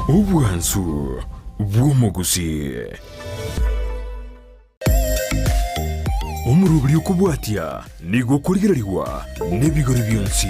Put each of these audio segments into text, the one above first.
Ubwansu bw'omugusi omurubiri okubwatya nigo kurigirirwa n'ebigori byonsi.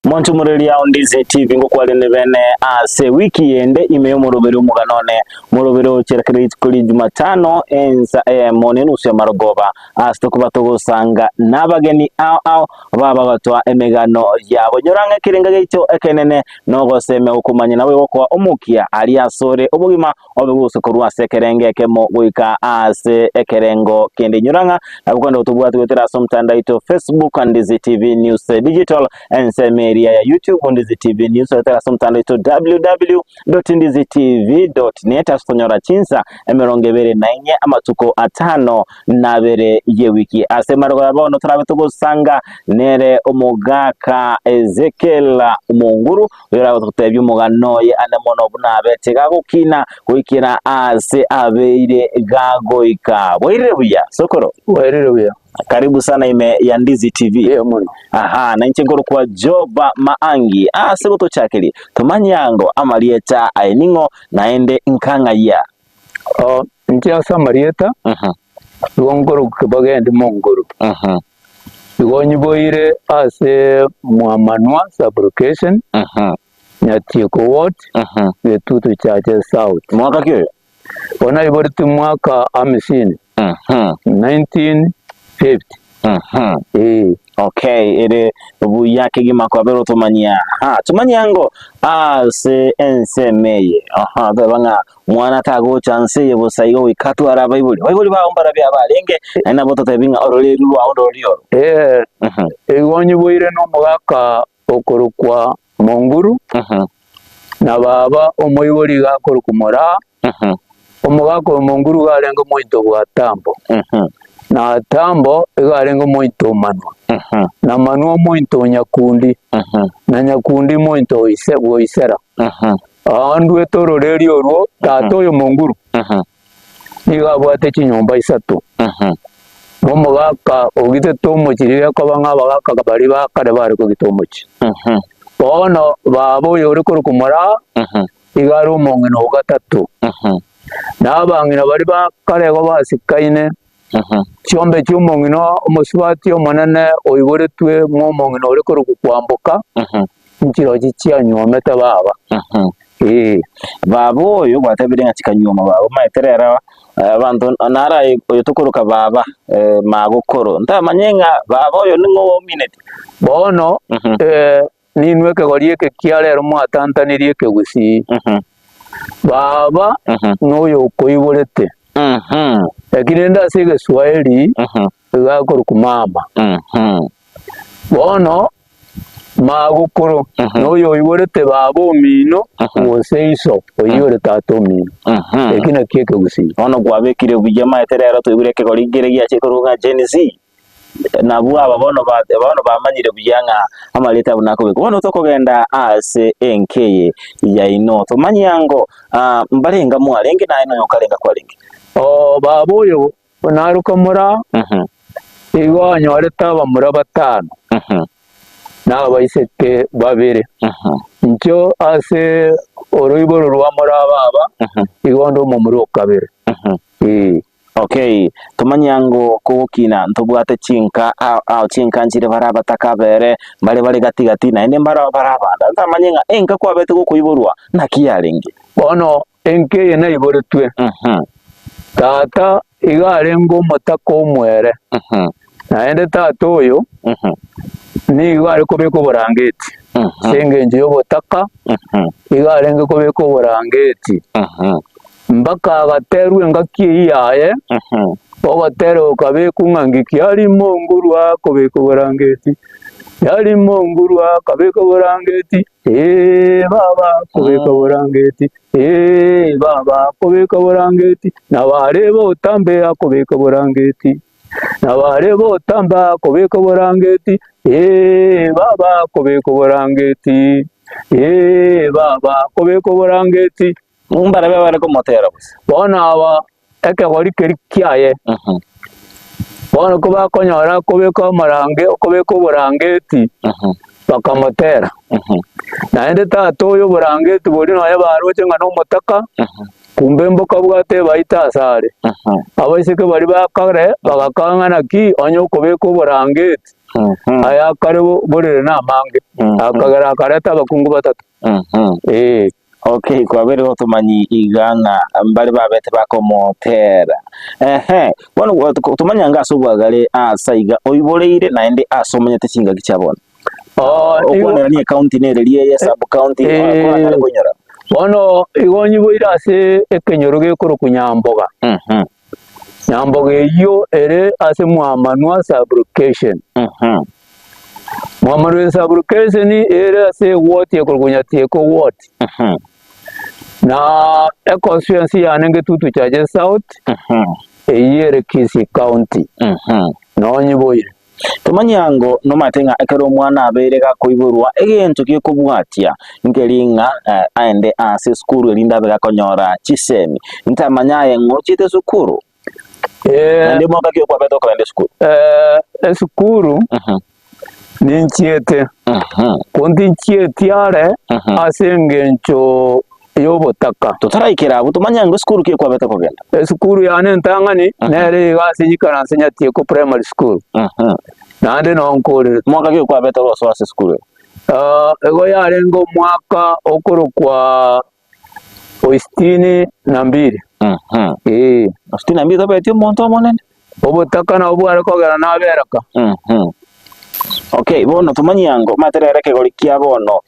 Mwantu murelia Ondizi TV ngo kwale nebene ase wiki yende imeyo murubiri umuganone murubiri cherekere kuri Jumatano enza mone nusu ya marogoba asito kubatogosanga nabageni ao baba batwa emegano yabo nyoranga kirenga gito ekenene nogo seme ukumanya nawe woko omukia ali asore obugima obuguse kurwa sekerenge kemo wika ase ekerengo kende nyoranga abukondo utubwatu wetera somtanda ito Facebook Ondizi TV News Digital enseme ya YouTube Ondizi TV News wataka somtando ito www.ondizitv.net asfonyora chinsa emerongebere na inye amatuko atano nabere ye wiki asemarogo yabono turabe tugusanga nere omugaka Ezekiel Umunguru yora tutebye umugano ye anemono bunabe tega gukina kuikira ase abeire gagoika boirebuya sokoro boirebuya. Karibu sana ime ya Ondizi TV. Yeah, mwana. Aha, na nchengoro kwa Joba Maangi. Sego chakeli. Tomanyango amalieta ainingo naende nkanga ya. Nchasa marieta. Igongoro kibagende mongoro. Igonyiboire ase muamanwa sublocation. Nyatiko ward. Vetutu chache south. Mwaka kyo? Wana iboriti mwaka amisini. 1950. Okay, ere ubu yake gima kwa bero tumanya. Tumanyango ase ensemeye. Banga mwana tago chance yebo sayo wikatu araba ibuli. Waibuli ba ombara bya balenge na boto tebinga orole lulu aondolio. Egonyi boire no mugaka okorukwa monguru. Na baba omoyiboli gakorukumora. Omugaka monguru galenga moito bwa tambo. Na tambo igarengo moito manwa. Na manwa moito nyakundi. Na nyakundi moito isera. Andu etororeri orwo tato yo monguru. Niga bwate chinyomba isatu. Omugaka ogite tomochirire kabanga bagaka bari bakare bari ko gitomochi. Ono babo yori kurukumara igaro mongino gatatu. Nabangina bari bakare go basikaine. Chombe cy'umongino umusubati omanane oyiboretwe mwomongino uri kurukwambuka nkiro cyanyometa baba babo yo gwatabire nkikanyoma babo maeterera abantu nara yotukuruka baba magukoro ntamanyenga babo yo ningo minute bono ninweke gorieke kialero mwatantaniriye kegusi baba noyo koyiborete Ekirenda sige Swahili gakoro kumama bono magukuru noyo iborete babo mino woseiso oyore tato mino ekina kieke gusi ono gwabekire bujama eterera tuyureke gorigere giache koruga Gen Z nabu ababono bamanyire bujanga amaleta bunako beko bono tokogenda ase enkeye ya ino tomanyango mbalenga mwalenge na ino yokalenga kwalenga babuyo naruka mura igwanyo areta bamura batano na bayiseke babere ncyo ase oruyiboro rwamura baba igondo mu muri okabere Okay, tumanyango kukina ntubwate chinka chinka njire baraba takabere bale gati na ende baraba ntamanyenga enka kwa bete kuyiborwa na kiyalenge bono enke yena iboretwe tata igarengo mutako omwere naende tata oyo ni igare kubeko burangeti sengenje yo butaka igarenge kubeko burangeti mbaka gaterwe ngaki yaye obatero kabeko ngangiki ari monguru akobeko burangeti yari monguru akabeko burangeti baba kubeko burangeti baba kubeko burangeti nabarebo utambe akobeko burangeti nabarebo utamba akobeko burangeti baba kubeko burangeti baba kubeko burangeti umbara baba ko motera bona aba eke gori keri kiaye bono kuba konyora kubeka marange kubeka burangeti bakamotera naende tato oyo burangeti buri naye baroche ngano mutaka kumbe mboka bwate baita asare abaiseke bari bakare bagakangana ki onyo kubeka burangeti aya kare burire na mange akagara kareta bakungu batatu Okay, kwa bere otumanyi igana mbali babete bakomotera bono tumanya ngaso bwagale asaiga oyiboleire naende asomanyete kinga kichabona okwana ni county nere liye sub county kwa nale bonyora bono igonyi boira ase ekenyoro gekoro kunyamboga nyamboga iyo ere ase Mwamanwa sublocation Mwamanwa sublocation ere ase ward yekorgunyatieko ward na constituency yane Ngetutu Chache South eyere Kisii County nonyi boire tumanyango no matenga ekero mwana abere gakoiburwa egento kikobwatia ngeringa aende ase skuru elinda bega konyora chisemi ntamanyaye ngochite sukuru ndi mwaka kyo kwa beto kwende skuru skuru ninchiete kundi nchietiare ase ngencho yobotaka tutaraikira abo tumanyango skuru kyo kwa beto kogenda skuru yane ntangani nere gase yikaranse nyatie ko primary school nande nonkore mwaka kyo kwa beto roso ase skuru ego yarengo mwaka okoro kwa 62 62 tobetio monto monene obotaka na obware kogera na beraka Okay, bono tumanyango materere kegori kia bono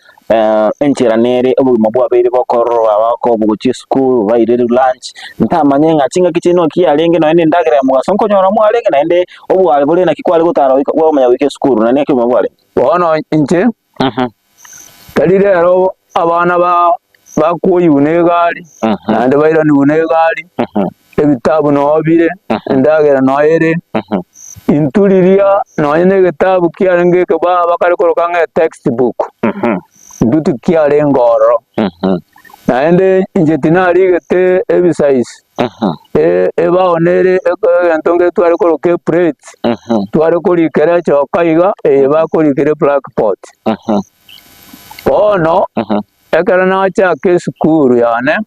enchera nere obugima bwabere bokorwa bako buguchi school baire lunch ntamanyenga chinga kichino kia lenge no ende ndagera mugaso nkonyora mwalenge naende obwale bole na kikwale gutara wa manya wike school na neki mwale bono inche kalire ro abana bakuyi unegali nande baira ni unegali ebitabu no bire ndagera no ere inturiria noine gitabu kiarenge ke bakare korokanga textbook dutu kiare ngoro naende injetinari gete ebisize baonere entonge tware koroke plate tware korikera chokaiga bakorikere blackboard ono ekara na cha ke skuru yane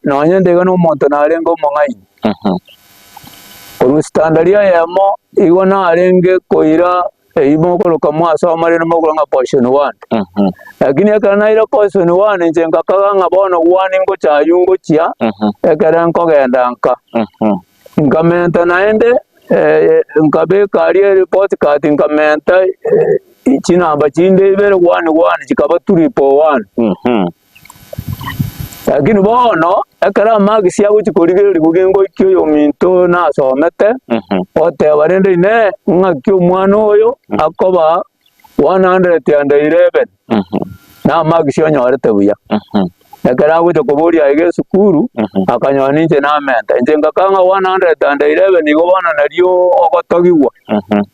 noine ndega no monto narengo mongai Urustandaria yamo igona arenge koira eimo koroka mwaso amarino mogolanga portion 1 lakini akana ira portion 1 njenga kaganga bono 1 ngo chayungo chia ekara nkogenda nka nkamenta naende nkabe kariye report card nkamenta chinamba chinde bere 1 chikaba turipo 1 lakini bono ekara magisi yago chikorigere kugengo ikyo yominto na somete ote barende ne ngakyo mwana oyo akoba 111 na magisi onyorete buya ekara go chokobori aige sukuru akanyoni nje na menta nje ngakanga 111 nigo bana nario ogotogiwa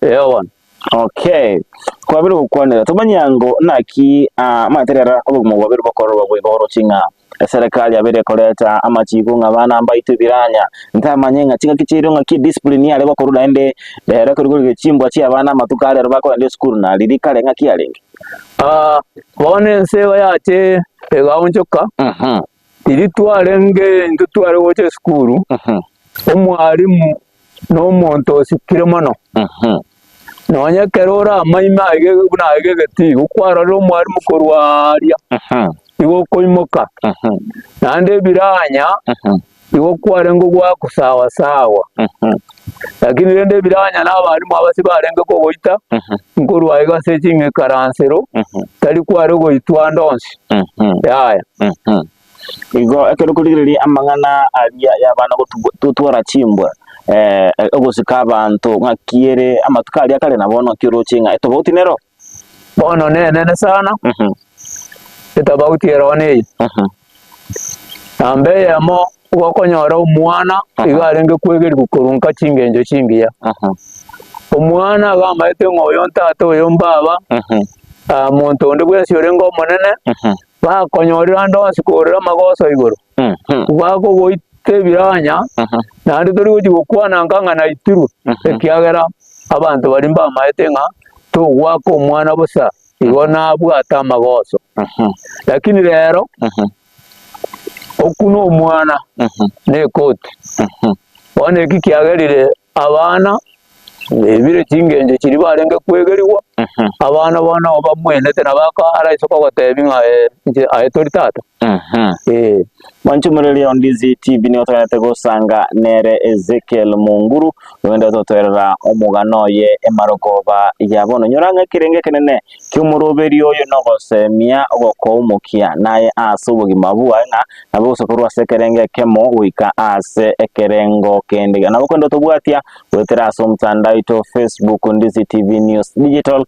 ewan Okay, kwa biro kwanera tumanyango naki materera obugimo bwabiro bokorwa bwiboro chinga serikali abere koleta amachigo ngabana ambaite biranya ntamanyenga chinga kichiro ngaki discipline yale bakorura ende rero kurugurige chimbwa chi abana matukale rubako ende school na lirikale ngaki alenge bone nsewa yache egaonchoka tiritwarenge ntutware woche school omwalimu no monto osikire mono nonya kerora maima ige buna ige gati ukwara ro mwarimu korwaria iwo koimoka nande biranya iwo kwarengo gwa kusawa sawa lakini rende biranya n'abarimu abasi barenga ko goita nkorwa iga sechinge karansero tari kware goitwa ndonsi yaya igo ekero kurigiri amangana alia yabana gutwara chimbwa ogosika abantu ngakiere amatukali akale nabono kirochinga etobauti nero bono nene sana etabauti erone ambe yamo ukonyora umwana igarenge kwegeri gukurunka chingenjo chingiya umwana gamaite ngoyo ntata oyo mbaba muntu ndi gwesiore ngo monene bakonyorira ndonsi korera magoso iguru bako te biranya nandi tori goji gukwana nkanga na itiru ekiagera abantu bari mbamaete nga tugwaka omwana busa igo nabwata amagoso lakini rero okuno omwana nekoti bona eki kiagerire abana ebire kingenje kiri barenge kwegeriwa abana bona bamwenete nabaka araisoko gotebi nga aetori tata Mwanchu mureli ondizi TV ni otoyate gusanga nere Ezekiel Munguru wenda toterera omugano ye emarogoba yabono nyoranga kirenge kenene kyumuroberi oyo nogosemia ogokoumukia naye asubugi mabua nga nabusokorwa sekerenge kemo wika ase ekerengo kendiga nabukondo tobwatia wetera asomtanda ito Facebook Ndizi TV News Digital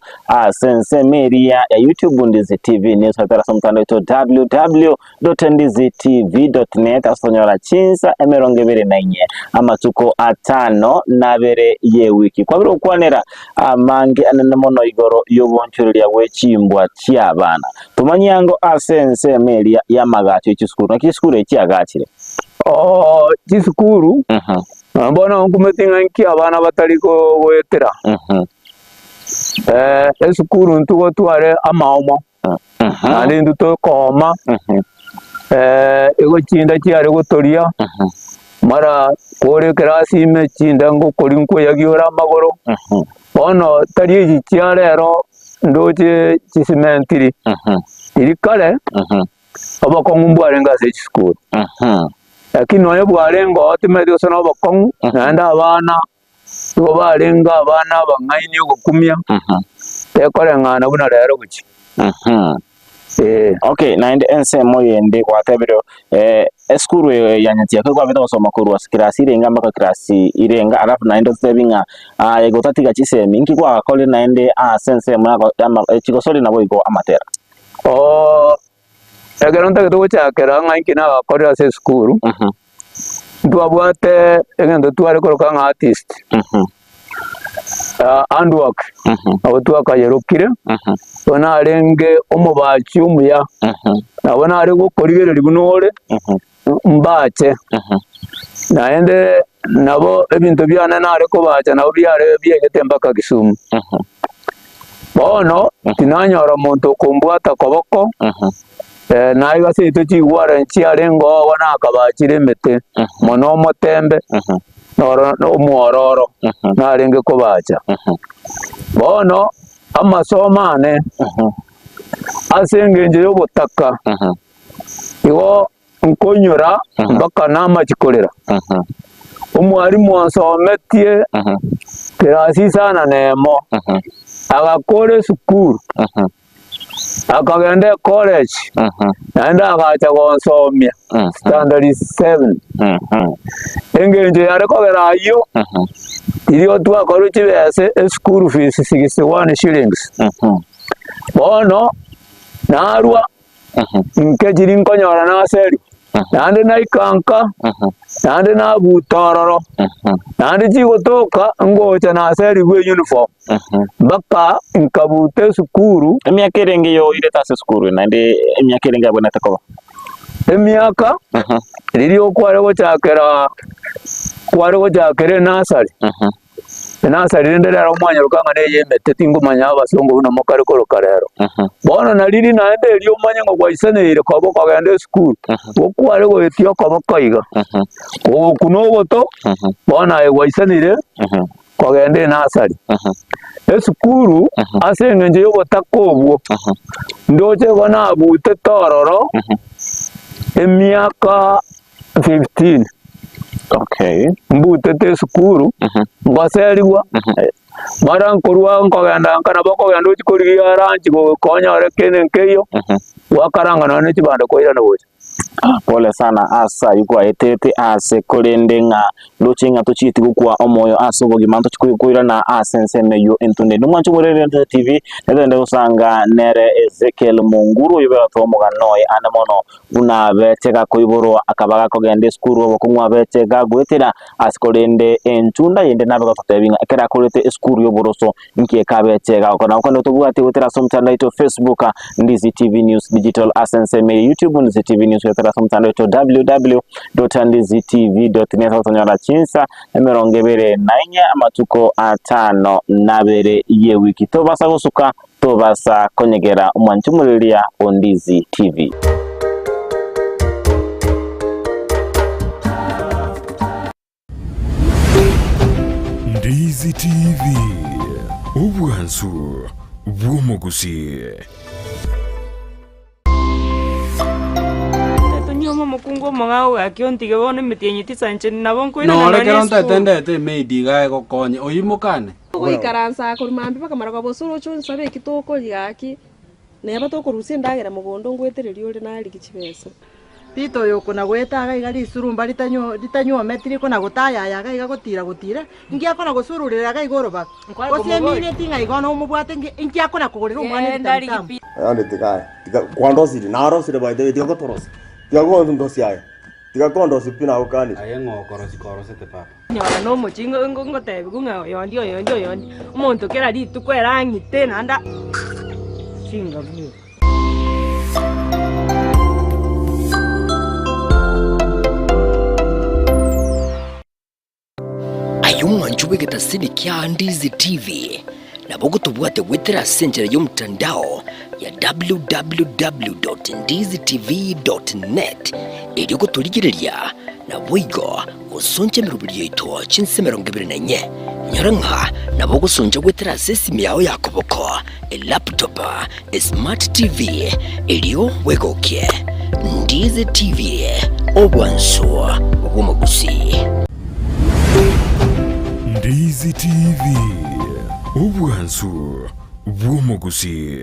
sense media ya YouTube Ndizi TV News wetera asomtanda ito www.ndizitv.net asonyora chinsa emeronge bere nainye amatuko atano na bere ye wiki kwa biro kwanera amange anene mono igoro yobonchurira wechimbwa cyabana tumanyango asense media ya magacho ikiskuru nakisukuru ekiagachire kiskuru mbona nkumetinga nki abana bataliko wetera esukuru ntugo tware amaomo ali nduto koma ego chinda cyari gutoria mara kore klasi ime chinda ngo kori nko yagiora magoro ono tari iki cyarero ndoje cisimentiri iri kale abakong mbwarenga se school lakini oyo bwarenga otimedio sono abakong nanda abana bo barenga abana bangaini okumya tekore ngana buna rero guchi okay naende ense moyende kwatebero eskuru yanyatia kwa bito soma kuru klasi irenga mpaka klasi irenga alafu naende tebinga yegotatiga chisemi inki kwa kole naende sense mwana chikosoli nabo igo amatera egeronta keto chakera nganki na kore ase skuru ndwabwate egendo tware koroka nga artist handwork abutwaka yerokire bona arenge omubachi umuya nabona ari gukora ibere libunore mbache naende nabo ebintu byana nare ko bacha nabo byare byegete mpaka Kisumu bono tinanyora muntu kumbwata koboko naiga sito chigwara nchi arengo wana akabachire mete mono motembe no muororo narenge ko bacha bono amasomane asengenje yobutaka iwo nkonyora mpaka namachikolera umwarimu wansometie klasi sana nemo agakore sukuru akagende college naenda akacha gonsomia standard 7 engenje yare kogerayo iriyo twakora chibese school fees 61 shillings bono narwa nkejiri nkonyora naseri nande naikanka nande nabutororo nande chigotoka ngocha naseri gwe uniform baka nkabute sukuru emyaka erenge yo ile tase sukuru nande emyaka erenge abona takoba emyaka ririyo kwarego chakere nasari nasari ndera omwanya rukanga neyemete tingumanya abasongo buno mokari korokarero bono nariri naende eriyo omwanya ngo gwaiseneire kobo kogende school okwarego etio kobo koiga okunoboto bona egwaiseneire kogende nasari esukuru asengenje yobotako ndoche bona abute tororo emyaka 15 okay mbute te sukuru ngwaseriwa mara nkorwa nkogenda nkana bokogenda ukikorigia ranchi gokonya rekene nkeyo wakaranga none chibanda koira naboje pole sana asa yuko etete ase kolendenga luchinga tuchiti gukwa omoyo asobogi manto chikuira na asense meyo entunde numwanchu murere TV ndende usanga nere Ezekiel Munguru yobera tomoga noye anamono una betega koiboro akabaga kogende skuru obokumwa betega gwetera asikolende entunda yende nabaga totebinga ekera kolete skuru yoboroso nkie kabetega okona okona tobwati wetera somtanda ito Facebook Ndizi TV News Digital asense meyo YouTube Ndizi TV News tera mtandao wetu www.ndizitv.net otonyora chinsa 24 amatuko 52 ye wiki tobasa gusuka tobasa konyegera umwanchumuliria Ondizi TV. Ndizi TV ubwansu bw'omugusi. Nyoma mukungu mangao akiontige bone mitienyi sanche nabonko ina no rekera ntetendete meidi gae gokonye oyimukane goikaransa kurumambi bakamara kwa bosoro chonsa be kitoko yaki neba to kurusia ndagera mugondo ngwetereri uri nari gikibesa pito yoko na gwetaga igari surumba litanyo metri ko na gutaya yaga igagotira gutira ngia ko na gusururira ga igoro ba osie mine tinga igono umubwate ngia ko na kugurira umwana nditamu ande tikai kwando siri naro sire baide tiga toros tiga ko ndo siaye tiga kondo sipina ukani ayengo korosete papa nyora no muchingo ngotebi kunga yondi umuntu kera litukwera ngite nanda chinga bwe ayumwanju wegeta sidi kya Ndizi TV nabo gutubwate gwetera senjera y'omutandao ya www.ndizitv.net iri gutuligireria na boigo gusonja mirubiri yitwa chinse 24 nyaranka nabo gusonja gwetera sesimi yawe yakoboko laptop smart TV iriyo wegokie Ndizi TV obwanso bw'omugusi. Ndizi TV ubwansu bw'omugusi.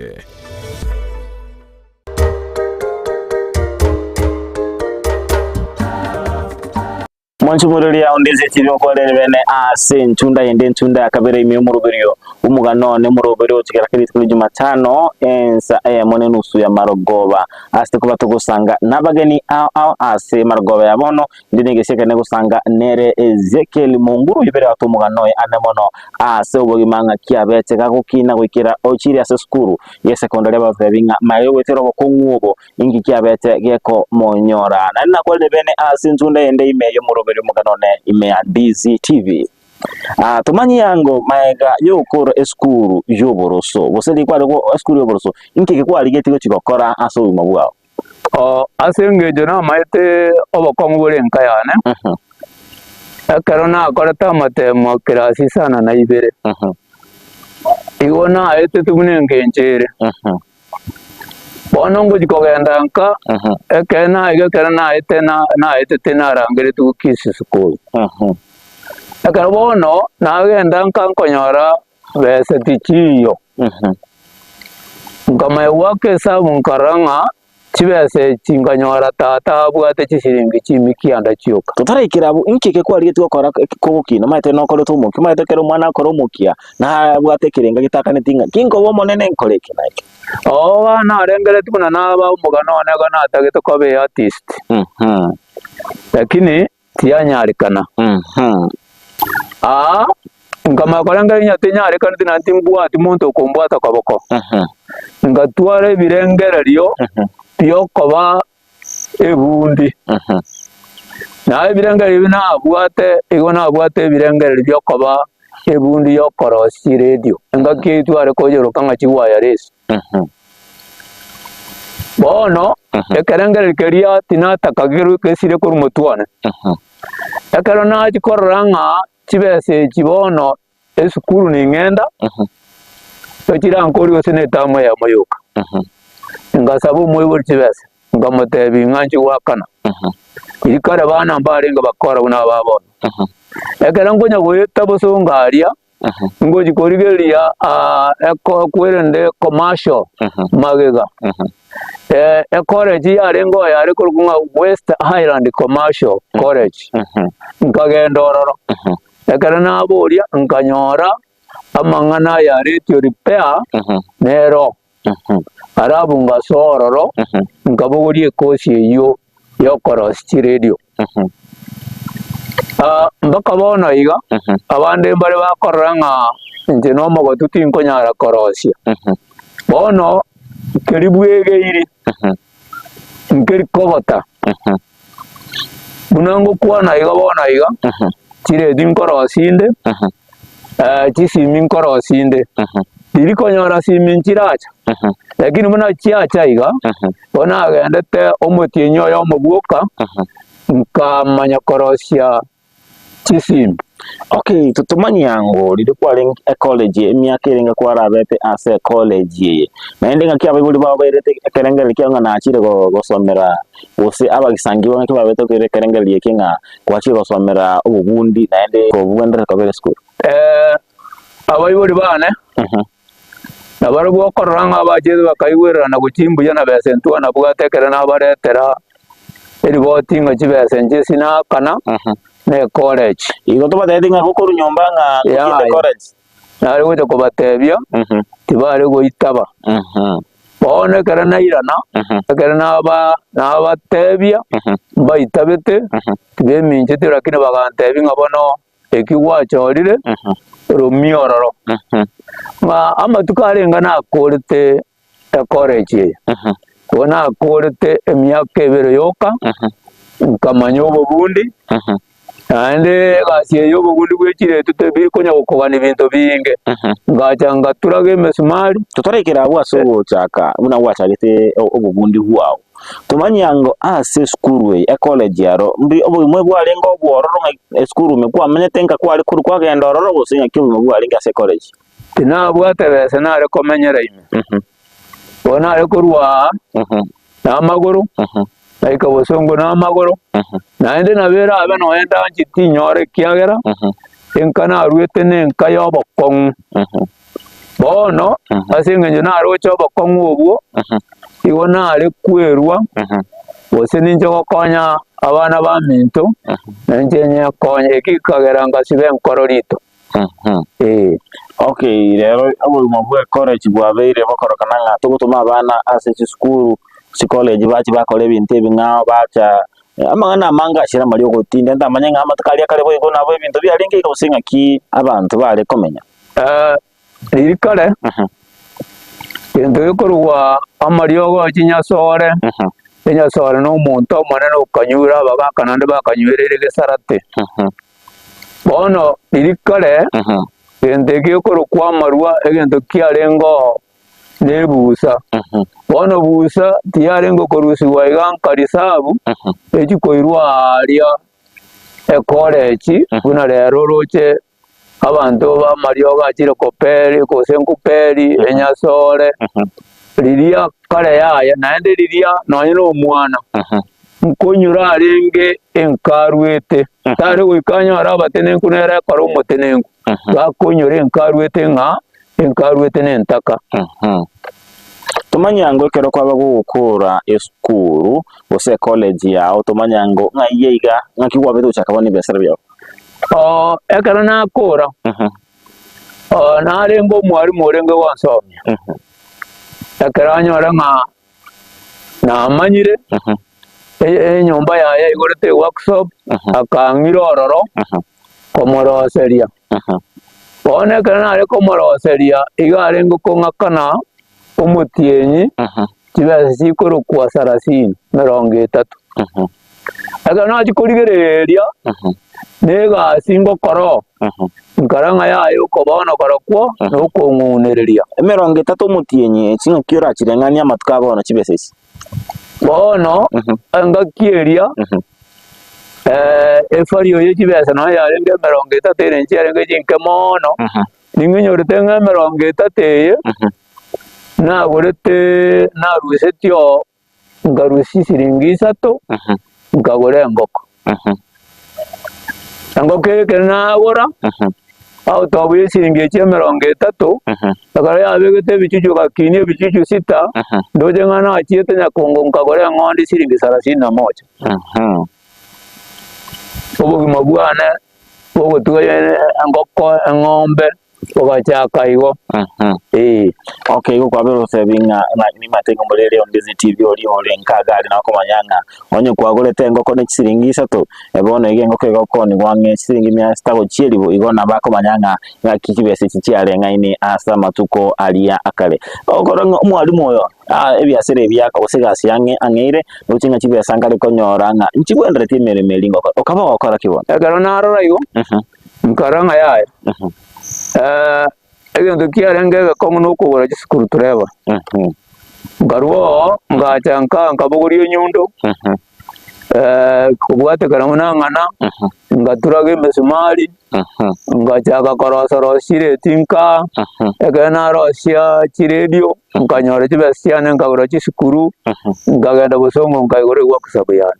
Mwanchumuliria Ondizi TV mukorere bene ase ntunda yende ntunda akabere imi umurubirio umugano ne murubirio kigera kiri kuri Jumatano ensa mone nusu ya marogoba ase kuba tugusanga nabageni ao ase marogoba ya bono ndinigesheka ne gusanga nere Ezekiel Munguru yibere atu mugano ane mono ase ubogimanga kiabete gakukina gwikira ochiri ase skuru ye secondary abavebinga mayo wetero bokungubo ingi kiabete geko monyora na nakorere bene ase ntunda yende imeyo murubirio muganone ime Ndizi TV. Tumanyi yango maega yokoro eskuru yoboroso boseli kwa go eskuru yoboroso inkeke kwa ligeti go chigokora aso umabwao asenge jona maite obokongu bulenka yana akarona akorata matemo kirasi sana na ibere igona ete tumunenge nchere bono ngo jikogenda nka ekena igekena etena na etetena rangere tukisi school akabono nagenda nka nkonyora bese tichiyo ngama wake sabu nkaranga chibese chinganyora tata bwate chishiringi chimiki anda chioka tutare kirabu inkeke kwa ligeti gokora kogukina maite no koro tumuki maite kero mwana koro mukia na bwate kirenga gitakane tinga kingo bo monene nkoreke nake na rengere tukuna naba umugano onego na tagito kobe artist lakini tiyanyarikana ngama koranga nyatinyare kandi nantimbwa timuntu kumbwata kaboko ngatware birengereryo byokoba ebundi na ebirengere binabwate igona bwate ebirengere byokoba ebundi yokorosi radio ngakitware kojoroka ngachiwaya res bono ekerengere keria tinata kagiru kesire kurumutwane ekero na chikoranga chibese chibono esukuru ni ngenda ekira nkori osene tamo ya moyoka ngasabu moyo chibese ngamotebi nganchi wakana ikara bana mbarenga bakora una babona ekero ngonya goyeta bosongaria ngoji korigeria eko kwerende commercial magega college yarengo yari kurunga West Highland Commercial College nkagendororo ekara naboria nkanyora amangana ya radio repair nero arabu ngasororo nkabogorie kosi iyo yokorosi radio mbaka bona iga abande mbare bakoranga nje no mogo tutinkonyara korosia bono keribwege iri nkeri kogota bunango kwana iga bona iga chire din korosinde chisimi korosinde diri konyora simin chiracha lakini muna chiacha iga bona agendete omotienyo yo mobuoka nkamanya korosia chisimi. Okay, tutumanyi yango lilikuwa ecology emyaka irenga kwara bete ase ecology naende nga kia bibuli baba irete kerenge likianga na achire gosomera ose abagisangiwa nga kiba beto kerenge likinga kwachire gosomera obubundi naende obwendere kabere school abayibuli bane nabaro bokoranga abajeze bakayigwerera na guchimbuya na besentuwa na bwatekera na baretera eriboti nga chibese njesi na kana ne college igo to batete nga gukuru nyomba nga kite college nari gute kubatebya tibari goitaba bone kera nairana kera nabatebya baitabete tibeminje tirakine bagantebi nga bono ekiwachorire rumiororo nga amatukarenga nakorete college bona akorete emyaka ebere yoka nkamanya obubundi ande gasiye yo bugundi gwekire tutebi konya gukogana ibintu binge ngachanga turage mesumari tutarekera abo asobo chaka una wachagete obugundi huawo tumanyango ase school we college yaro mbi obumwe bwalengo bwororo nga school me kwa menyetenka kwali kuru kwa genda ororo bosinya kimwe bwalenga ase college tina bwatebese nare komenyera ime bona are kurwa na maguru naika bosongo na magoro naende nabera abano enda nchiti nyore kiagera enkana aruete ne nkayo bokong bono asingenje na arocho bokong obwo ibona ari kwerwa bose ninje gokonya abana ba minto nanje nya konya ekikagera ngasibe nkororito okay rero abo mabwe college bwabeire bakorokana nga tugutuma abana ase school si college bachi bakole bintu ebinga bacha amangana manga shira mali ogotinda ndamanya nga amatakali akale boy gona bo bintu byalinge kusinga ki abantu bale komenya lirikale endo yokorwa amariogo chinyasore chinyasore no muntu mwana no kanyura bagakanande bakanywerere gesarate bono lirikale endo yokorwa kwa marwa egento kialengo nebusa bono busa tiyarengo korusi waigan karisabu ekikoirwa aria college buna rero roche abantu ba mario gachire koperi kosenkuperi enyasore liria kare yaya naende liria nonyero omwana nkonyura arenge enkarwete tare wikanya arabatene kunera karo motenengu bakonyore enkarwete nga enkarwete nentaka tumanyango kero kwaba gukura school ose college yao tumanyango nga yeiga nga kiwa beto chakaboni besera byo ekara na kora na rengo mwari morenge wansomya ekara nyora nga na manyire nyomba yaya igorete workshop akangirororo komoroseria bone kana ari komoroseria igarengo kongakana omutienyi kibese sikuru kwa 30 aga na chikurigereria nega singo koro nkaranga yayo kobona korokwo no kungunereria 30 mutienyi singo kiora chirengania matuka bona kibese isi bono anga kieria efario ye kibese no yarenge 30 irenchi yarenge jinke mono ninginyorete nga 30 na gorete na rusetio ngarusi siringi 3 ngagore ngoko ngoke kana wora au tobu siringi 30 akare abegete bichuchu kakini bichuchu 6 ndoje ngana achiete nyakongo ngagore ngondi siringi 31 obo mabwana obo tuye ngoko ngombe ogachaka igo Okay, go kwa bero sebinga ni matengo mulele on Ndizi TV oli ole nkagali na komanyanga onye kwagolete engoko ne kisiringi 3 ebono ige engoko egoko ni gwange kisiringi 100 chielibo igona bakomanyanga ngakikibese kikyale ngaine asa matuko alia akale okorongo mwalimu oyo ebyasere byaka osigasi yange angeire nuchinga kibesa ngale konyoranga nchibwendere timere melingo okaba wakora kibona egaro narora igo nkaranga yaye egento kiarengega kongo nokugora gisukuru tureba ngaruo ngachanka nkabuguriyo nyundo kubwate kana munangana ngaturage mesumari ngachaka korosire tinka egana rosia chiredio nkanyora chibesiane ngagura gisukuru ngagenda busongo ngayigore gwa kusabuyana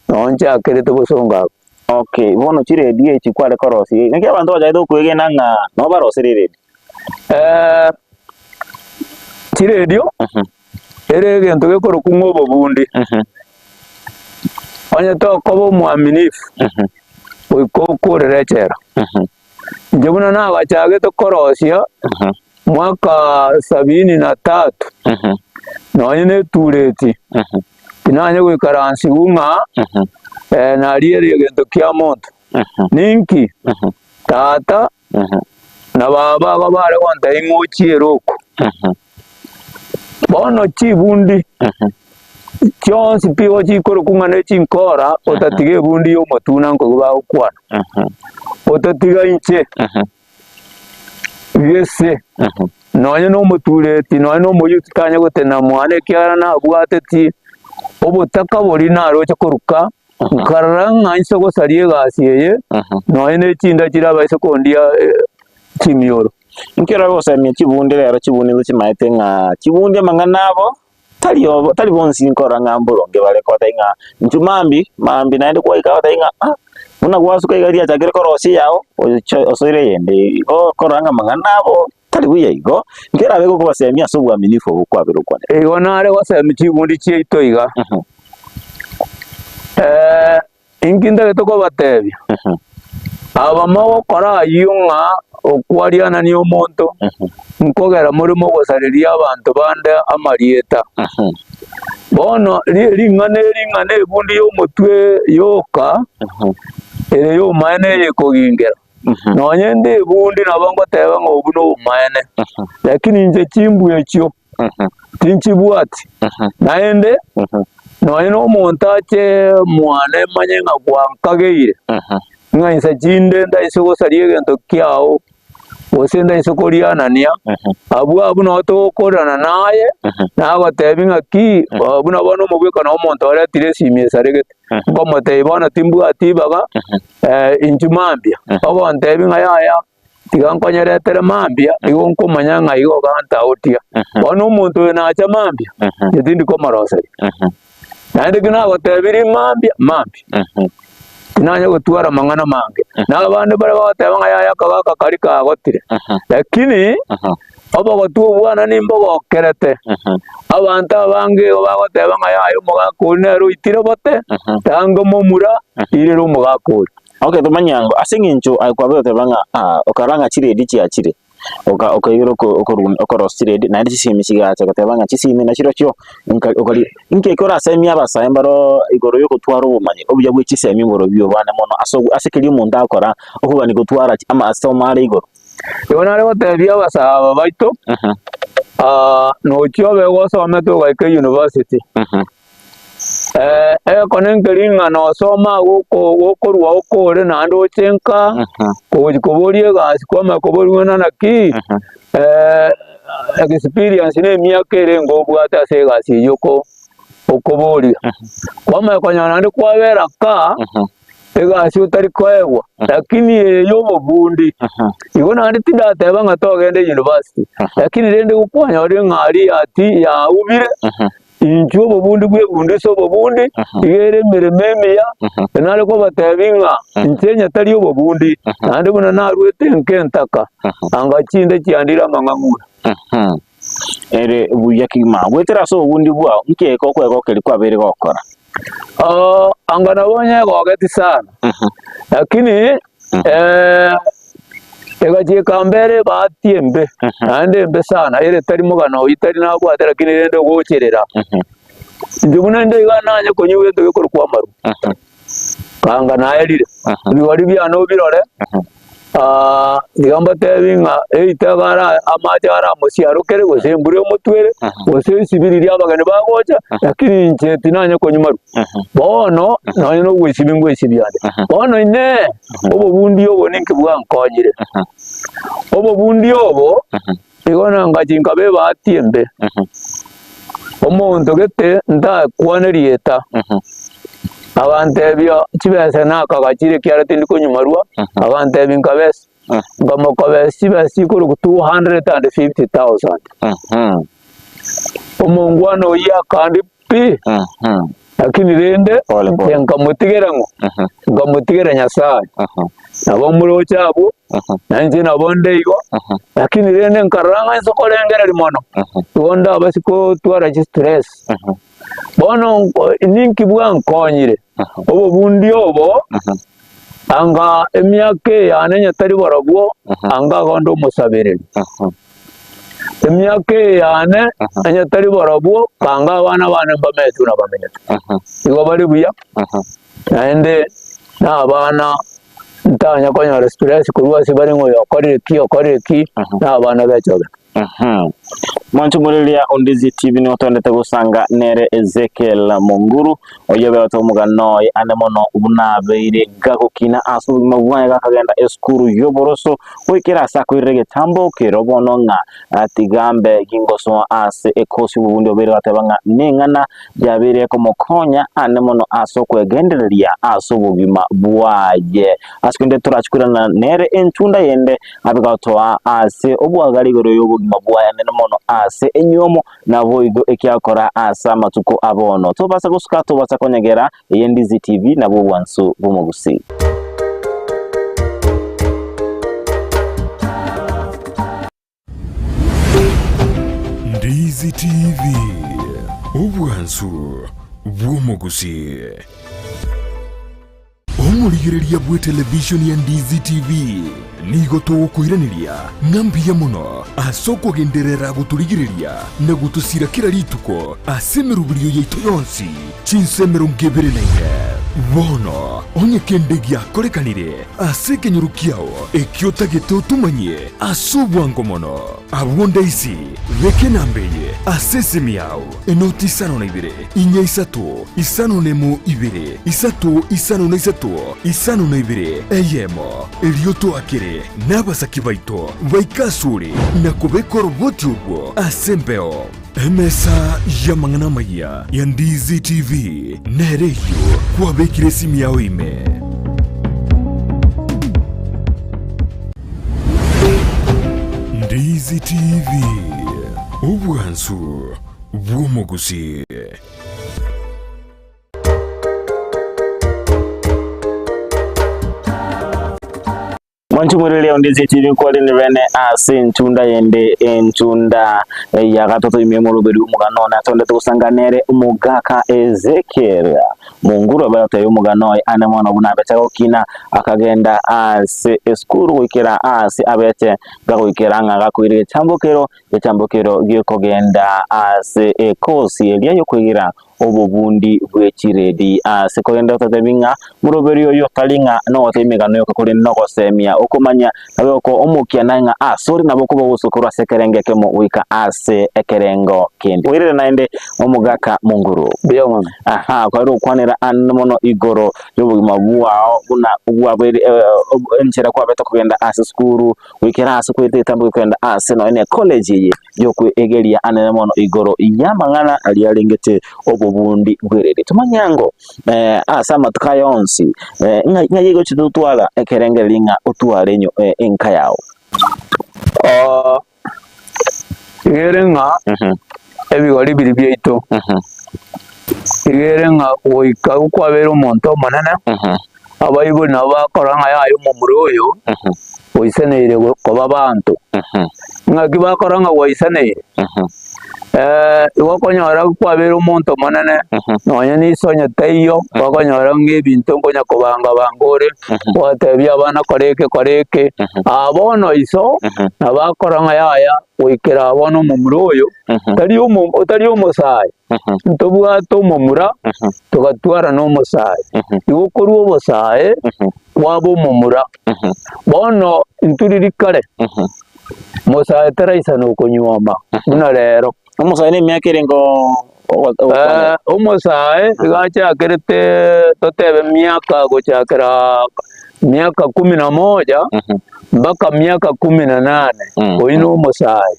oncha kerete busonga. Okay, bono chiredio echikwale korosi nge abantu bajaito kwegena nga no barosirire chiredio ere gento gekoro kungobo bundi onye to kobo muaminifu oikokorerechera njebuna na bachage to korosia mwaka 73 nonye ne tureti tinanye gwikaransi unga nariere gento kia monto ninki tata na baba bare wanta ingochieroko bono chibundi chonsi piwo chikoro kungane chinkora otatige bundi yo matuna nko ba ukwana otatiga inche yese nonye no mutureti nonye no muyuti kanya gutena mwane kyara na bwateti obutaka buri naro cyo kuruka karanga inso go sariye gasiyeye nonye ne chinda kiraba iso kondia kimiyoro nkera bose mi chibundi rero chibundi chimaite nga chibundi manganabo tali bonsi nkora ngamburonge bale ko tainga njumambi mambi naende kwa ikawa tainga una gwasuka igaria chagere korosi yao osoire yende o koranga manganabo tali buye igo nkera bego ko basemia sobu aminifu kwa bero kwa ego nare wasemi chibundi chito iga inkinda getoko batebi abamawo kora yunga okwariana niyo monto nkogera murimo gosariria abantu bande amarieta bono ringane bundi yo mutwe yoka ere yo mane yekogingera nonye ndi bundi nabango teba ngobu no mane lakini nje chimbu ekyo tinchibwati naende nonye no montache mwane manyenga gwankageire ngaisa chinde ndaise gosarie gento kiao osenda isokoriana nia abu no to korana naye na batebinga ki abu na bano mubika no monto ara tire simie sarigete komo tebana timbu atibaga injumambia abo antebinga ya tigankonyere tere mambia igo nkomanyanga igo ganta otia bano monto na acha mambia yetindi komarosari naende kina batebiri mambia nanya gutwara mangana mange na bande bare batebanga ya kabaka kari ka gotire lakini abo gotu bwana nimbo gokerete abantu abange bagotebanga ya yo mugakuri ruitire bote tango momura irero mugakuri. Okay, tumanyango asingincho akwabyo tebanga okaranga chire dichi achire okayiro okorostire na ndi simi kigacha katebanga kisimi na kiro kyo okali nke kora semi abasa mbaro igoro yo kutwara ubumanyi obujya bwe kisemi ngoro byo bana mono asekiri mu ndakora okuba ni gutwara ama asomare igoro yona re batebya abasa baito no kyo bego so meto ga university konenkeringa no soma gokorwa okore na ndo chenka koborie gasi kwa koborie na naki experience ne miakere ngobwata se gasi yoko okoborie kwa konyana ndi kwabera ka egasi utari kwaewa lakini yo bundi igona ndi tindateba ngatogende university lakini rende gukwanya ori ngari ati ya ubire incho bobundi bwe bundi so bobundi igere merememe ya nale ko batebinga intenya tari yo bobundi nande buna narwete nkentaka anga chinde cyandira mangangura ere buyakima gwetera so bobundi bwa nkeko kweko keri kwabere gokora anga nabonye gogeti sana lakini egachika mbere batiembe ande mbe sana ere tari mugano itari na bwate lakini rende gocherera ndibuna nde gananye konyuwe ndo gikoro kwa maru kanga naerire biwari byano birore digamba tebinga eitagara amajara musiaro kere gose mbure mutwere gose sibiri abagane bagocha lakini nche tinanye konyumaru bono nanye no gwisibingwe sibyande bono ine obo bundi obo ninki bwankonyire obo bundi obo igona ngajinga be batiembe omuntu gete nda kwanerieta abantu ebyo kibese nakagakire kyarati ndikunyumarwa abantu ebinkabese ngamokobese kibese kuri 250,000 omungwano ya kandi pi lakini rende nkamutigera nyasaye nabo mulo cyabo nanje nabondeigo lakini rende nkaranga nsokolengera limono gonda abasiko twara stress bono ninki bwankonyire obo bundi obo anga emyake yanenya tari barabwo anga gondo musabireni emyake yane anya tari barabwo kanga abana mbametu na bamenyete igo bari buya naende na abana ntanya konya stress kurwasi bari ngo yakorire ki na abana bechoga Mwanchu mulilia Ondizi TV ni watondete gusanga nere Ezekiel Munguru oyobe watomugano anemono ubunabeire gakukina asu mabwanya gakagenda eskuru yoboroso wikira sakwirege tambo kirobono nga atigambe gingoso ase ekosi ubundi obere watebanga ningana jabire ko mokonya anemono aso kwegendereria aso bugima bwaje askwende turachikurana nere enchunda yende abigato ase obwagarigoro yobugima bwaje anemono ase enyomo na voigo ekyakora asa matuko abono tobasa gusuka tobasa konyegera Ndizi TV na bo wansu bumugusi Ndizi TV obwansu bumugusi omurigereria bwe television ya Ndizi TV nigo tugukwiraniria ngambia muno asoko genderera guturigireria na gutusira kira rituko asemerubirio yeito yonsi chinsemero ngebere naire bono onye kendegia korekanire aseke nyorukiao ekiota geto tumanye asobwango mono abonda isi veke nambeye asese miao enoti isano na ibere inya isato isano nemo ibere isato isano na isato isano na ibere eyemo elioto akere n'abasaki baito baikasure na kubekora uboti ubwo asembeo emesa ya mangana maya ya Ndizi TV nereyo kwabekire simu yawe ime Ndizi TV ubwansu bw'umugusi Mwanchu mulilia Ondizi TV kwa nirene ase nchunda yende enchunda ya gatoto imemuru beri umugano na tonde tukusanganere umugaka Ezekiel Munguru abayote umugano anemwana bunabeta okina akagenda ase eskuru wikira ase abete gakukiranga gakwirire cyambokero gikogenda ase ekosi eliya yo kwigira obubundi bwekiredi ase kogenda tatebinga muroberi yo talinga no watemegano yo kakuri no gosemia okumanya naboko omukia nanga sori naboko bosokora sekerenge kemo wika ase ekerengo kindi wirire naende omugaka Munguru biyo kwa ro kwanera anomono igoro yobugima bwao una ubwabere enchera kwa beta kugenda ase skuru wikira ase kwete tambo kwenda ase no ene college yo kwegeria anomono igoro yamangana aliyalengete obubundi bwerere tumanyango asa matuka yonsi ngayigo chitutwala ekerenge linga utwarenyo enka yawo igerenga ebigori biri byeito igerenga oika ukwabera umuntu manana abayibona bakoranga yayo mu muroyo oiseneire ko babantu ngaki bakoranga oiseneire Wakonyora kwabera omonto monene nonya nisonye teiyo wakonyora ng'ebinto nkonya kubanga bangore watebia abana koreke abono iso nabakora ng'a yaya wikira abono omomura oyo otari omosayi ntobwate omomura tugatwara n'omosayi igo okorwa obosayi kwaba omomura bono nturiri kare mosayi taraisana okonywoma buna rero omosayi n'emyaka erengo omosayi igachakirete totebe miaka gochakira miaka 11 mpaka miaka 18 oyu n'omosayi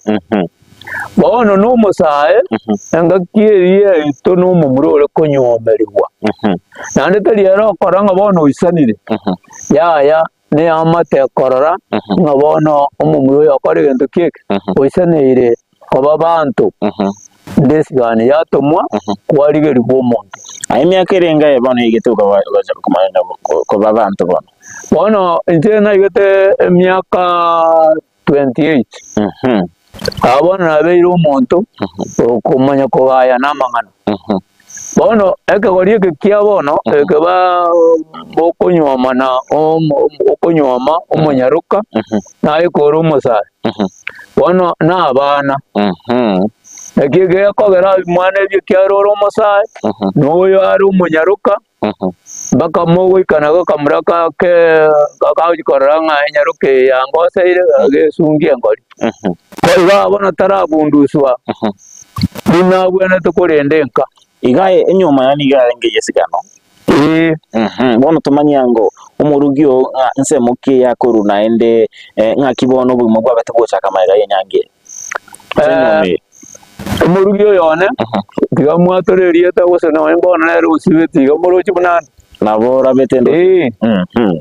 bono n'omosayi engaki eria yaito n'omomura ore konywomerigwa naende tari ero okora ng'a bono oisanire yaya neamate korora ng'a bono omomura oyo okora egento kieke oisaneire koba bantu ndesigani yatomwa kwarigerigwa omonto emyaka erengae bono igituka kumanya koba bantu bono inche naigete emyaka 28 abono nabeire omonto okumanya kogaya n'amang'ana bono ekegori eke kia bono ekeba okonywoma na okonywoma omonyaruka naikora omosayi bono n'abana eki gekogera mwana ebio kiarora omosayi n'oyo ari omonyaruka mpaka mogoikana gokamura kakagikorera ng'a enyaruka yangoseire gesungia engori koiga bono tarabunduswa bunabwenete korenda enka igae enyoma yani igare ngeyesigano bono tumanya ngo omurugio nsemuke yakoru naende ng'a kibono obugimo bwabete bwochaka maiga yenyange omurugio yone tiga mwatorerie tagose noe bono nero usibeti iga morochi bunana nabora betendo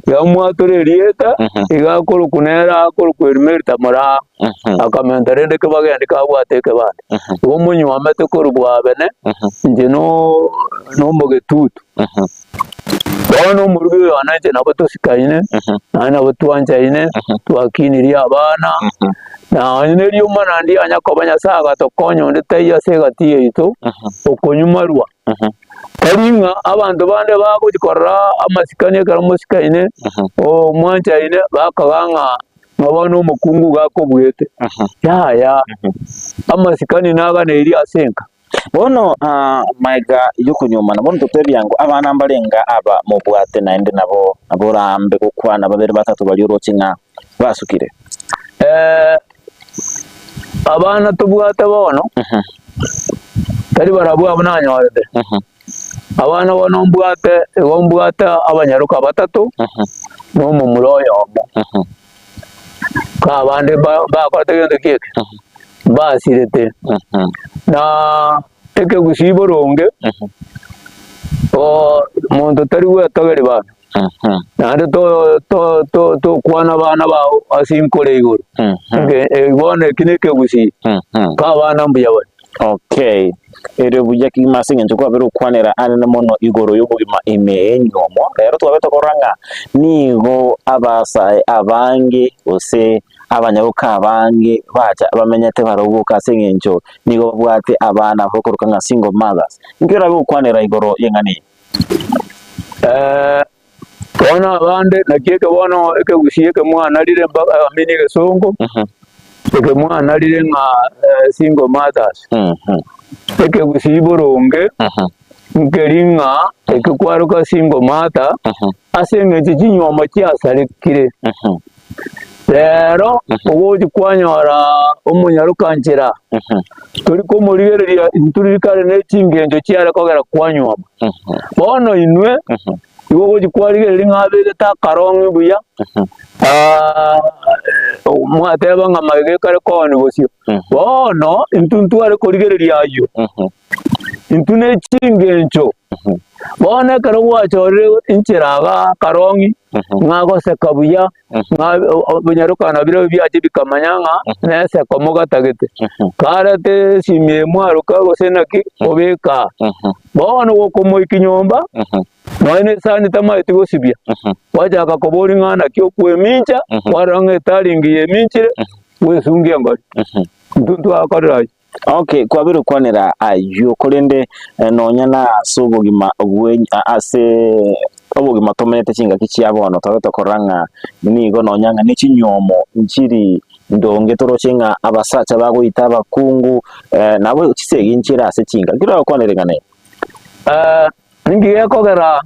tiga mwatorerie ta iga koru kunera koru kwerimerita mora akamentarende kebagende kabwate kebande uwo munywamete koru bwabene nje no mogetutu bono omurugio yone nje nabo tosikaine nabo twanchaine twakinirie abana na neri umana ndi anyakoba nyasaga tokonyo ndete yase gati yito okonyumarwa karinga abantu bande bagukorera amasikane karamusikaine o mwanchaine bakaganga mabano mukungu gakobwete ya amasikane naga neri asenka bono maiga yukunyuma bono tutebyango abana mbalenga aba mubwate naende nabo aborambe gukwana babere batatu bali rokinga basukire abana tubwate bono tari barabwa bunanyorede abana bono mbwate abanyaruka batatu no mu muroyo ka bande bakote gende keke basirete na teke gusiboronge o muntu tari wetogere bana nande to kwana bana bao asinkore iguru bone kineke gusi ka bana mbuya bari okay ere buya kimasinga nchukwa bero kwanera ane mono igoro yobugima imenyomo rero twabeta koranga nigo abasa abange ose abanyaruka abange bacha bamenyete barubuka sengencho nigo bwate abana bokoruka nga single mothers ngira bukwanera igoro yengani bona abande nakeke bono eke gusieke mwana rire amini gesongo eke mwana rire nga single mothers eke gusiboronge nkeringa eke kwaruka single mother asenge chinyoma chiasarekire rero ubuji kwanyora omunyarukanjira turi ko murigereria inturikare n'ekingenjo cyara kogera kwanyoma bono inwe iwo buji kwarigereria ngabere ta karongi buya mwateba ngamage kare kone gosio bono intuntu are korigereria ayo intune kingenjo bono kare wachore inchiraga karongi ngago sekabuya bunyarukana biro byaje bikamanyanga nese komoga tagete karate simye mwaruka gosenaki obeka bono wokomo ikinyomba mwane sani tamaiti gosibya wajaka kobori ngana kyo kwemincha warange taringi yeminchire wesungi ngari ntuntu akarira Okay, kwa biru kwanira ayo kurinde nonyana subugima obwe ase obugima tomenete chinga kichiabono taweto koranga nigo nonyanga n'ichinyomo nchiri ndonge torochenga abasacha bagoita abakungu nawe ukisege inchira ase chinga kira kwanerengane ningiye kogera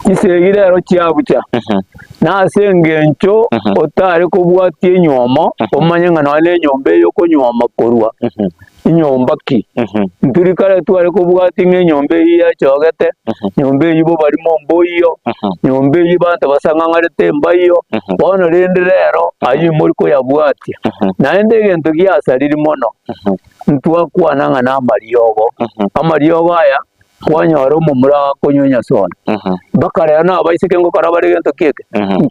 kisegire ero chiabucha nasengencho otari kubwatie nyomo omanye ngana wale nyombe yo konyoma korwa inyomba ki mpirikare twari kubwati nyombe iya chogete nyombe yibo bari mombo iyo nyombe yibanta basanga ngarete mbayo bono rende rero ayi muri ko yabwati naende gento gyasariri mono ntwa kwananga na amariyogo aya kwanyoro mumura konyonya sona bakare na abaisike ngo karabare gento keke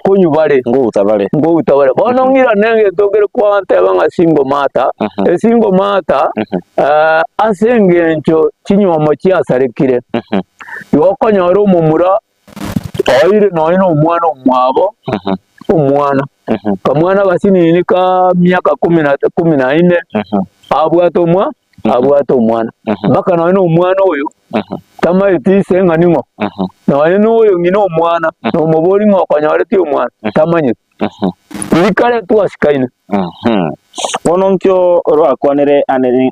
konyu bare ngo utabare bono ngira nenge togere kwante banga singo mata esingo mata asengencho kinyomo kiasarikire yokonyoro mumura oire noino umwana umwabo umwana kamwana basini ka myaka 14 abwato umwana baka noino umwana oyo tama itise nganingo noino oyo ngino umwana no mubori ngo kanyareti umwana tamanye nikare tuashikaine Wono nkyo rwakwanire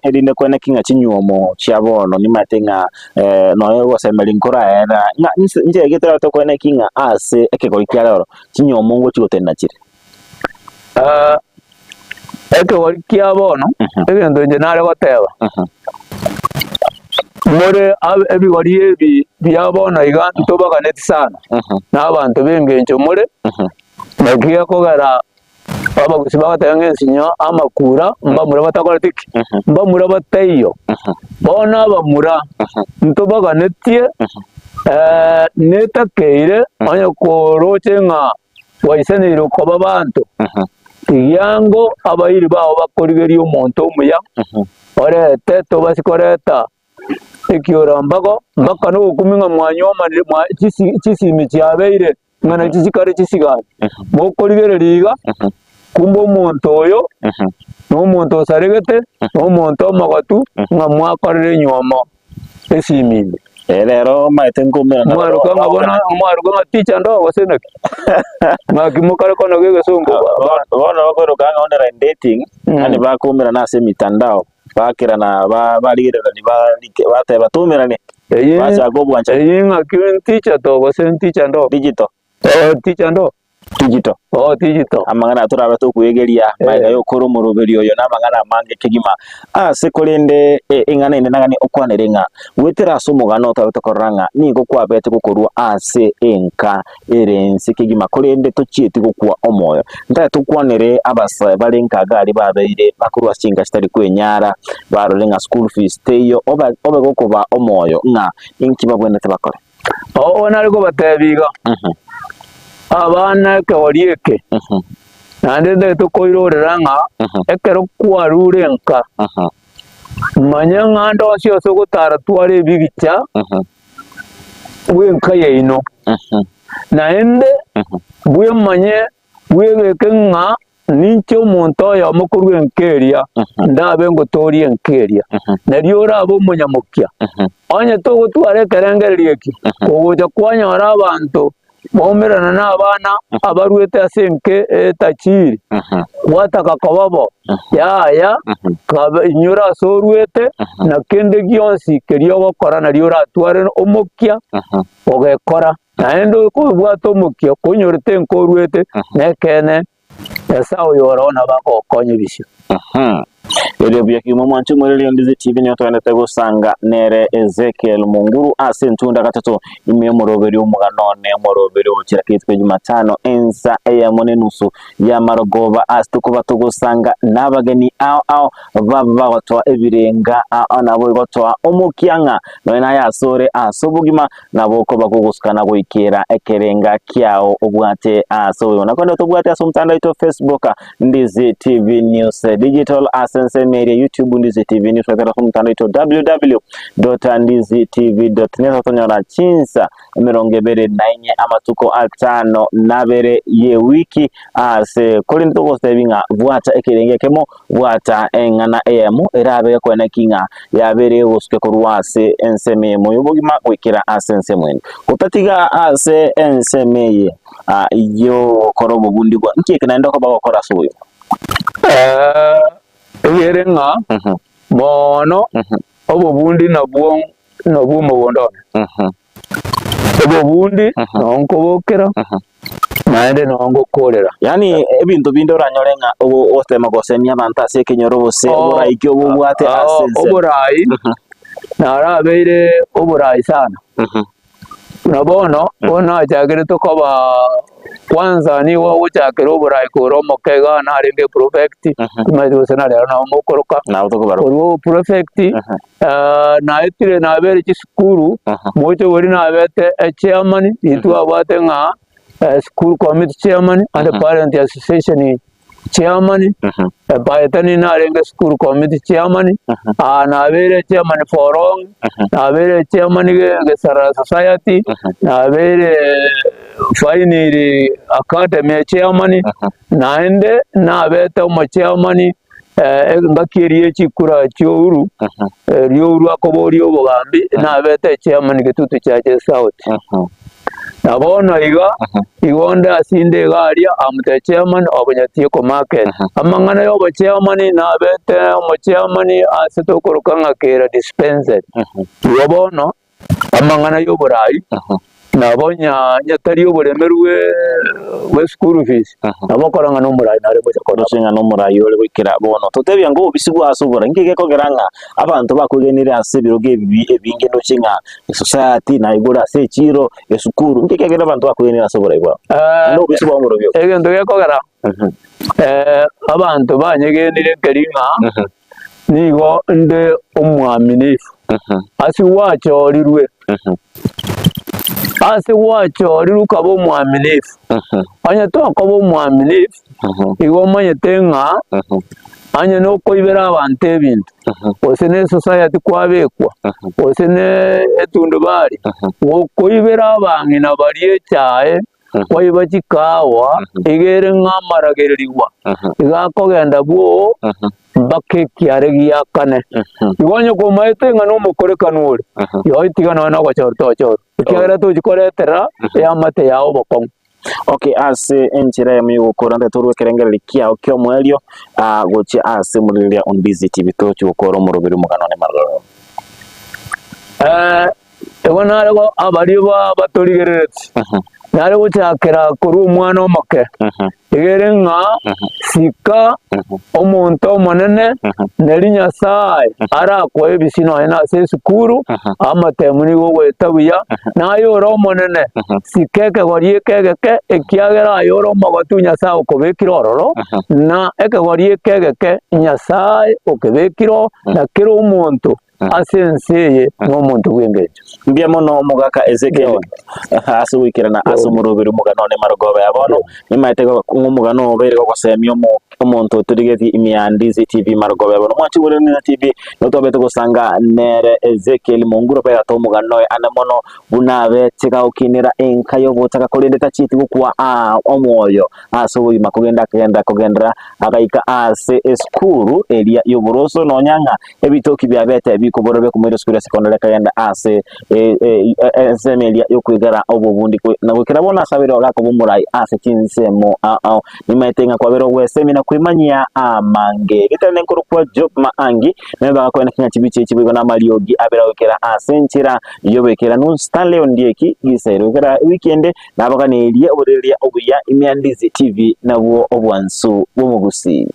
erinde kwene kinga chinyuomo chiabono ni matenga noyo gosemeli nkora era nje gitera to kwene kinga ase ekegori kyaroro chinyuomo ngo chigotenda chire ekegori kyabono egendo nje nare goteba more ebigori ebi byabona iga ntobaga net sana n'abantu bengencho more nagiye kogara abagusi bagatanga ensinya amakura mbamura batakora tiki mbamura batayo bona bamura ntobaga netie netakeire anya koroche nga waisenero koba bantu yango abayiri bawo bakorigeri umuntu umuya ore teto basikoreta ikiyorambago mbaka no kuminga mwanyoma kisimi cyabeire ngana kisikare kisigana bokorigere liga kumbo umuntu oyo n'umuntu osaregete n'umuntu amagatu nga mwakorere nyomo esiminde rero maite ngumira mwaru kanga bona mwaru kanga ticha ndo wasenaki ngakimukare kono gegesongo bona bakoro kanga onera dating ani bakumira nase mitandao bakira na balire ni bate batumira ni bacha gobwancha yinga ticha to wasenticha ndo digital ticha ndo digital amangana turaba to kuyegeria maiga yo koro muruberio yo namangana mange kigima sekolende ingana ine nagani okwanerenga wetera somugano tabutokoranga nigo kwabete gukorwa ase enka erense kigima kolende tochieti gukwa omoyo nda tukwanere abasa balenka gari babeire bakurwa singa stari kwenyara barolenga school fees teyo obe gokoba omoyo nga inkiba bwende bakore onariko batebiga abana ke warieke nande tukoirorera nga ekero kwarurenka manya ngando sio sogotara tware bigicha wenka yeino naende bwe manye wegeke nga nincho monto ya mukuru enkeria ndabe ngo tori enkeria nariora abo munyamukya anye togo tware kerengerieki kugoja kwanyara abantu bomerana n'abana abarwete asenke tachiri wataka kababo ya inyura sorwete na kende gionsi keriyo gokora nariora tware omukya ogekora naendo ko bwato mukya kunyorete nkorwete nekene esao yorona bakokonye bisho Ere bya kimo mwanchu muri Ndizi TV ni otwana tegosanga nere Ezekiel Munguru asentunda gatatu ime moroberi umuganone moroberi okira kitwe Jumatano ensa eya monenusu ya marogoba astukuba tugosanga nabageni ao baba batwa ebirenga nabo batwa omukyanga nona yasore asobugima naboko bakuguskana goikera ekerenga kyao obwate asoyo nakonde tobwate asomtanda ito Facebook Ndizi TV News Digital Sense email YouTube Ndizi TV ni twatera ku mutandao ito www.ndizitv.net tonyora chinsa 24 amatuko 5 nabere ye wiki ase kuri ntoko sebinga bwata ekirenge kemo bwata engana emu erabe kwena kinga yabere usike kurwase enseme mu yubugima wikira ase ensemwe kutatiga ase ensemeye iyo korobo bundigwa nkike naenda ko bagokora suyo yerenga bono obubundi nabwo mubondone obubundi nonkobokera naende nongokorera yani ebintu bindi oranyorenga obo ostema gosemya abantu ase kinyoro bose oraiki obubwate ase oburai narabeire oburai sana nabono bona chagere tokoba kwanza ni wo uchakira oburai koromo kega narenge prefect tumaze sana lero na mukoroka na utokobara oro prefect na etire na bere chiskuru mocho wori na bete chairman itu abate nga school committee chairman and parent association chairman baitani narenge school committee chairman na bere chairman forum na bere chairman ge sara society na bere finally academy chairman naende na beta mu chairman ngakiriye chikura cyuru ryuru akobori obugambi na beta chairman getutu cyaje south nabona igonda asinde garia amute chairman obanyatiko market amangana yo chairman na bete mu chairman aseto korukanga kera dispensed yobona amangana yo burai nabonya nyatari oburemerwe we school fees nabokoranga no murai nare boja kono singa no murai ole wikira bono totebya ngo bisigwa asubura ngike kogeranga abantu bakugenira asebiro gebinge no chinga society na igura se chiro esukuru ngike gera abantu bakugenira asubura ibwa no bisigwa ngoro byo egento gekogera abantu banyegenire keringa nigo nde omwaminifu asi wachorirwe ase wacho rirukabo mwaminifu anya to akabo mwaminifu igo manye tenga anya no koibera abantu ebintu osene society kwabekwa osene etundu bari koibera abangi na bari echae kwaiba chikawa igere ngamaragereriwa igakogenda bwo bakekiare giyakane igonyo komaite ngano mukorekanure yo itigana na gwachorto kiagera to jikoretera ya mate yao bokong. Okay, ase enchira ya miyo koranda turwe kerengere kia kyo mwelio gochi ase mulilia on Ndizi TV tochi ukoro murubiri muganone maroro ebona arego abari batoligeretse nare guchakira kuri umwana w'amake igere nka sika omuntu omonene neri nyasaye arakwa ebisino ena se sukuru amate muri wo wetabuya nayoro omonene sikeke gorie kegeke ekiagera ayoro magatu nyasaye okobekira ororo na ekegori kegeke nyasaye okebekiro na kiro omuntu asenseye n'omuntu w'engejo mbia mono mugaka Ezekiel ase wikirana ase murubiri muganone marogobe yabono nimaitego ngumugano berego kosemyo omuntu turigeti imyandizi TV marogobe yabono mwachi bure ni TV notobete gusanga nere Ezekiel munguro pe ato mugano ane mono bunabe tika ukinira enkayo botaka kolendeta chiti gukwa omwoyo ase wima kugendera akaika ase eskuru elia yoburoso nonyanga ebitoki byabete bikoborobe kumwero skuru sekondari kagenda ase semelia yokwigara obubundi na gukirabona sabiro lako bumurai ase kinsemo nimaitenga kwa bero wesemi na kwimanyia amange gitane nkuru kwa job maangi neba ko na kibiche kibigo na mariogi abera wekera ase nchira yobekera no Stanley ondieki gisero kera weekend nabaka nelia oburelia obuya imyandizi TV nabo obwansu bumugusi.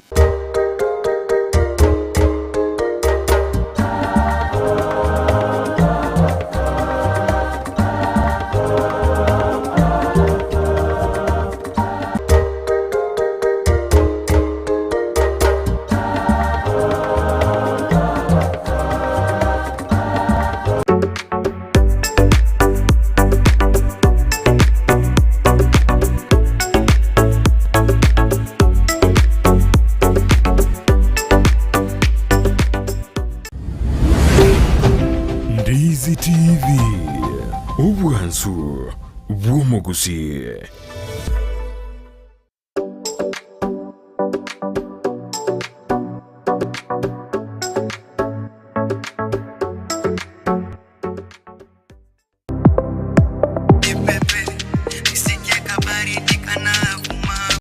TV, ubwansu bw'omugusi.